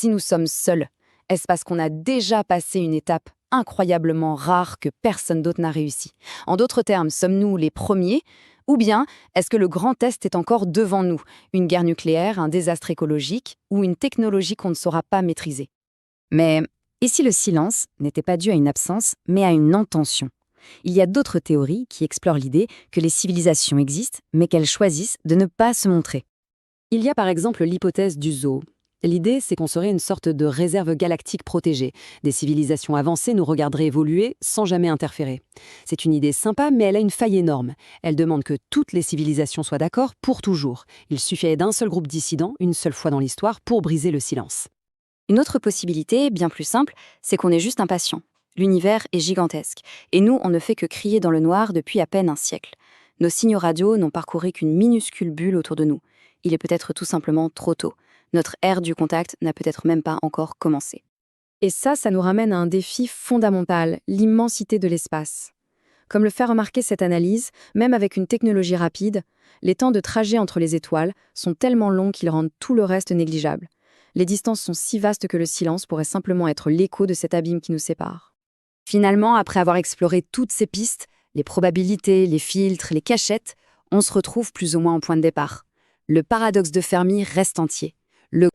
Si nous sommes seuls, est-ce parce qu'on a déjà passé une étape incroyablement rare que personne d'autre n'a réussi? En d'autres termes, sommes-nous les premiers? Ou bien, est-ce que le grand test est encore devant nous? Une guerre nucléaire, un désastre écologique ou une technologie qu'on ne saura pas maîtriser? Mais et si le silence n'était pas dû à une absence, mais à une intention? Il y a d'autres théories qui explorent l'idée que les civilisations existent, mais qu'elles choisissent de ne pas se montrer. Il y a par exemple l'hypothèse du zoo. L'idée, c'est qu'on serait une sorte de réserve galactique protégée. Des civilisations avancées nous regarderaient évoluer sans jamais interférer. C'est une idée sympa, mais elle a une faille énorme. Elle demande que toutes les civilisations soient d'accord pour toujours. Il suffirait d'un seul groupe dissident, une seule fois dans l'histoire, pour briser le silence. Une autre possibilité, bien plus simple, c'est qu'on est juste impatient. L'univers est gigantesque, et nous, on ne fait que crier dans le noir depuis à peine un siècle. Nos signaux radio n'ont parcouru qu'une minuscule bulle autour de nous. Il est peut-être tout simplement trop tôt. Notre ère du contact n'a peut-être même pas encore commencé. Et ça nous ramène à un défi fondamental, l'immensité de l'espace. Comme le fait remarquer cette analyse, même avec une technologie rapide, les temps de trajet entre les étoiles sont tellement longs qu'ils rendent tout le reste négligeable. Les distances sont si vastes que le silence pourrait simplement être l'écho de cet abîme qui nous sépare. Finalement, après avoir exploré toutes ces pistes, les probabilités, les filtres, les cachettes, on se retrouve plus ou moins au point de départ. Le paradoxe de Fermi reste entier. Le